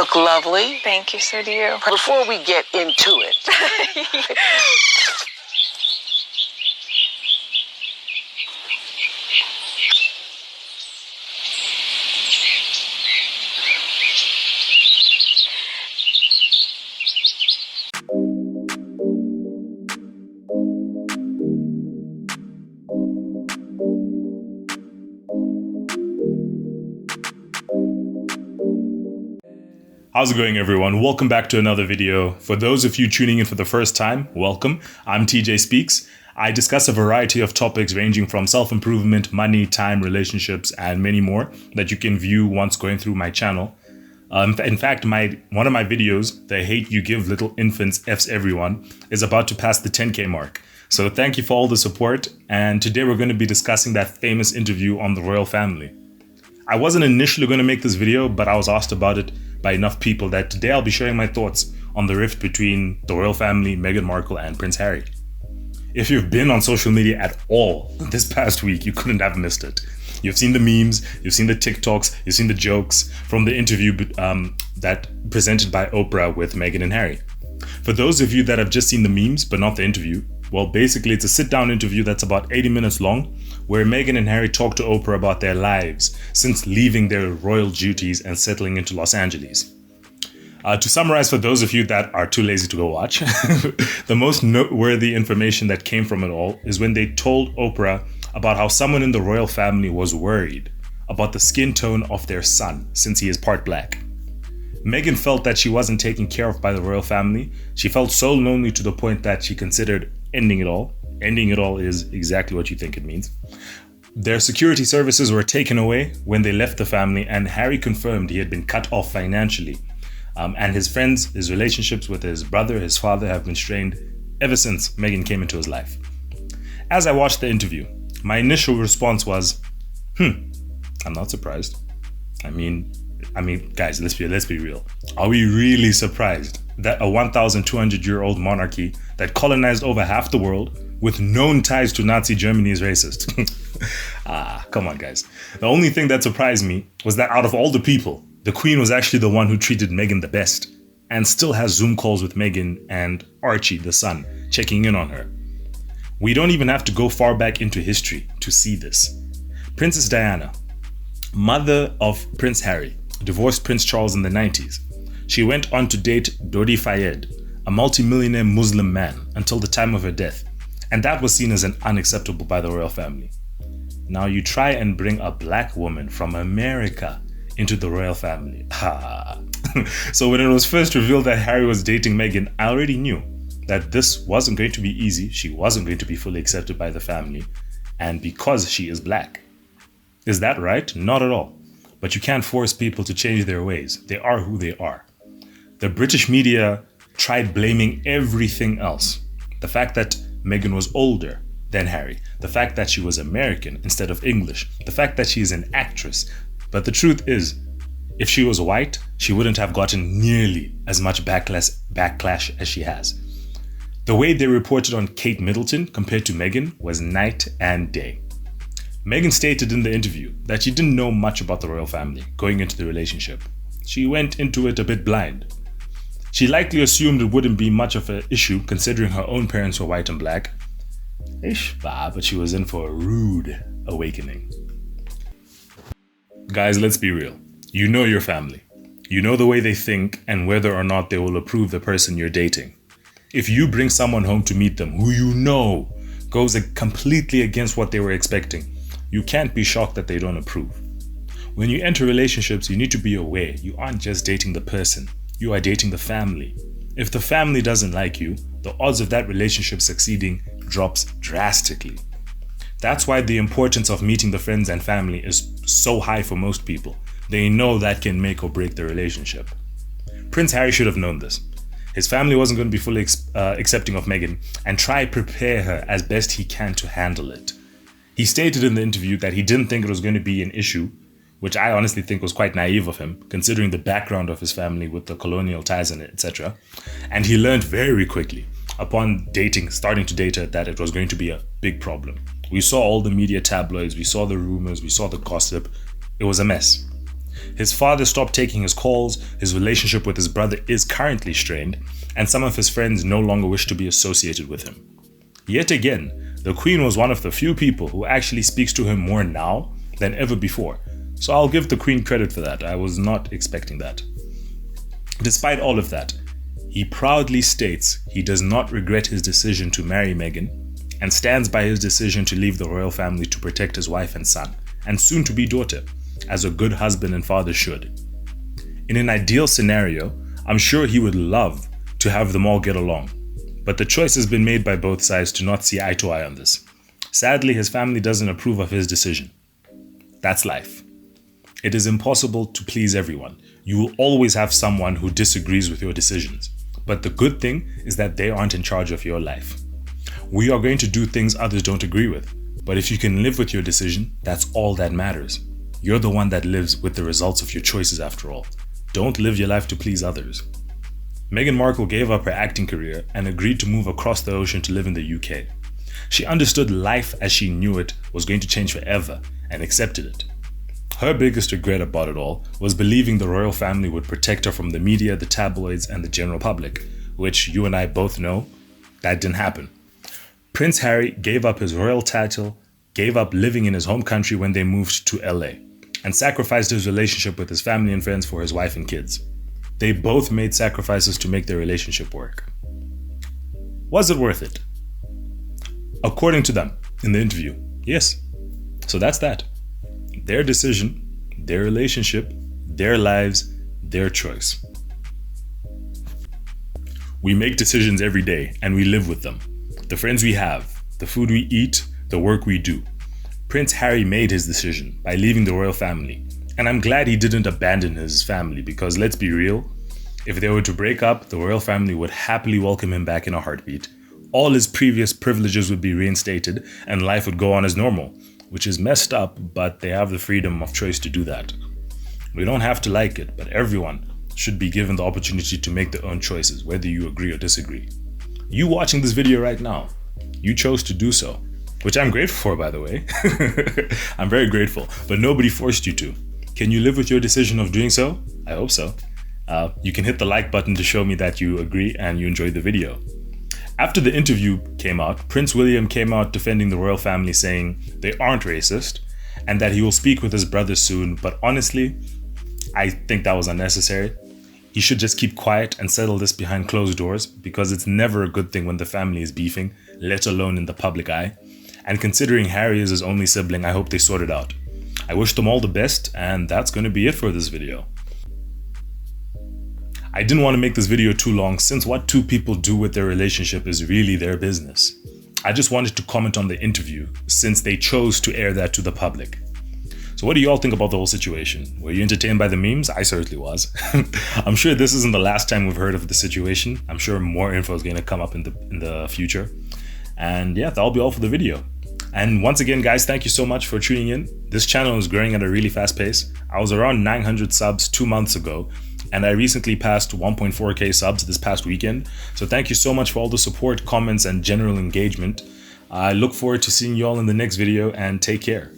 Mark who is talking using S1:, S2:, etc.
S1: look lovely.
S2: Thank you, so do you.
S1: Before we get into it,
S3: How's it going, everyone? Welcome back to another video. For those of you tuning in for the first time, welcome. I'm TJae Speaks. I discuss a variety of topics ranging from self-improvement, money, time, relationships, and many more that you can view once going through my channel. In fact, one of my videos, The Hate You Give Little Infants F's Everyone, is about to pass the 10K mark. So thank you for all the support. And today we're going to be discussing that famous interview on the royal family. I wasn't initially going to make this video, but I was asked about it by enough people that today I'll be sharing my thoughts on the rift between the royal family, Meghan Markle, and Prince Harry. If you've been on social media at all this past week, you couldn't have missed it. You've seen the memes, you've seen the TikToks, you've seen the jokes from the interview that presented by Oprah with Meghan and Harry. For those of you that have just seen the memes but not the interview, well, basically it's a sit-down interview that's about 80 minutes long, where Meghan and Harry talk to Oprah about their lives since leaving their royal duties and settling into Los Angeles. To summarize for those of you that are too lazy to go watch, the most noteworthy information that came from it all is when they told Oprah about how someone in the royal family was worried about the skin tone of their son since he is part black. Meghan felt that she wasn't taken care of by the royal family. She felt so lonely to the point that she considered ending it all. Ending it all is exactly what you think it means. Their security services were taken away when they left the family, and Harry confirmed he had been cut off financially. And his friends, his relationships with his brother, his father have been strained ever since Meghan came into his life. As I watched the interview, my initial response was, I'm not surprised. I mean, guys, let's be real. Are we really surprised that a 1,200-year-old monarchy that colonized over half the world with known ties to Nazi Germany is racist? Come on, guys. The only thing that surprised me was that out of all the people, the Queen was actually the one who treated Meghan the best and still has Zoom calls with Meghan and Archie, the son, checking in on her. We don't even have to go far back into history to see this. Princess Diana, mother of Prince Harry, divorced Prince Charles in the 90s. She went on to date Dodi Fayed, a multi-millionaire Muslim man, until the time of her death, and that was seen as unacceptable by the royal family. Now you try and bring a black woman from America into the royal family. So when it was first revealed that Harry was dating Meghan, I already knew that this wasn't going to be easy. She wasn't going to be fully accepted by the family, and because she is black. Is that right? Not at all. But you can't force people to change their ways. They are who they are. The British media tried blaming everything else. The fact that Meghan was older than Harry. The fact that she was American instead of English. The fact that she is an actress. But the truth is, if she was white, she wouldn't have gotten nearly as much backlash as she has. The way they reported on Kate Middleton compared to Meghan was night and day. Meghan stated in the interview that she didn't know much about the royal family going into the relationship. She went into it a bit blind. She likely assumed it wouldn't be much of an issue considering her own parents were white and black. But she was in for a rude awakening. Guys, let's be real. You know your family. You know the way they think and whether or not they will approve the person you're dating. If you bring someone home to meet them who you know goes completely against what they were expecting, you can't be shocked that they don't approve. When you enter relationships, you need to be aware you aren't just dating the person, you are dating the family. If the family doesn't like you, the odds of that relationship succeeding drops drastically. That's why the importance of meeting the friends and family is so high for most people. They know that can make or break the relationship. Prince Harry should have known this. His family wasn't going to be fully accepting of Meghan and try prepare her as best he can to handle it. He stated in the interview that he didn't think it was going to be an issue, which I honestly think was quite naive of him, considering the background of his family with the colonial ties and etc. And he learned very quickly, upon starting to date her, that it was going to be a big problem. We saw all the media tabloids, we saw the rumors, we saw the gossip. It was a mess. His father stopped taking his calls, his relationship with his brother is currently strained, and some of his friends no longer wish to be associated with him. Yet again, the Queen was one of the few people who actually speaks to him more now than ever before. So I'll give the Queen credit for that. I was not expecting that. Despite all of that, he proudly states he does not regret his decision to marry Meghan and stands by his decision to leave the royal family to protect his wife and son, and soon-to-be daughter, as a good husband and father should. In an ideal scenario, I'm sure he would love to have them all get along, but the choice has been made by both sides to not see eye to eye on this. Sadly, his family doesn't approve of his decision. That's life. It is impossible to please everyone. You will always have someone who disagrees with your decisions. But the good thing is that they aren't in charge of your life. We are going to do things others don't agree with, but if you can live with your decision, that's all that matters. You're the one that lives with the results of your choices after all. Don't live your life to please others. Meghan Markle gave up her acting career and agreed to move across the ocean to live in the UK. She understood life as she knew it was going to change forever and accepted it. Her biggest regret about it all was believing the royal family would protect her from the media, the tabloids, and the general public, which you and I both know that didn't happen. Prince Harry gave up his royal title, gave up living in his home country when they moved to LA, and sacrificed his relationship with his family and friends for his wife and kids. They both made sacrifices to make their relationship work. Was it worth it? According to them, in the interview, yes. So that's that. Their decision, their relationship, their lives, their choice. We make decisions every day and we live with them. The friends we have, the food we eat, the work we do. Prince Harry made his decision by leaving the royal family. And I'm glad he didn't abandon his family because let's be real, if they were to break up, the royal family would happily welcome him back in a heartbeat. All his previous privileges would be reinstated and life would go on as normal, which is messed up, but they have the freedom of choice to do that. We don't have to like it, but everyone should be given the opportunity to make their own choices, whether you agree or disagree. You watching this video right now, you chose to do so, which I'm grateful for, by the way. I'm very grateful, but nobody forced you to. Can you live with your decision of doing so? I hope so. You can hit the like button to show me that you agree and you enjoyed the video. After the interview came out, Prince William came out defending the royal family, saying they aren't racist and that he will speak with his brother soon, but honestly, I think that was unnecessary. He should just keep quiet and settle this behind closed doors because it's never a good thing when the family is beefing, let alone in the public eye. And considering Harry is his only sibling, I hope they sort it out. I wish them all the best, and that's going to be it for this video. I didn't want to make this video too long since what two people do with their relationship is really their business. I just wanted to comment on the interview since they chose to air that to the public. So what do you all think about the whole situation? Were you entertained by the memes? I certainly was. I'm sure this isn't the last time we've heard of the situation. I'm sure more info is going to come up in the future. And yeah, that'll be all for the video. And once again, guys, thank you so much for tuning in. This channel is growing at a really fast pace. I was around 900 subs 2 months ago, and I recently passed 1.4k subs this past weekend. So thank you so much for all the support, comments, and general engagement. I look forward to seeing you all in the next video, and take care.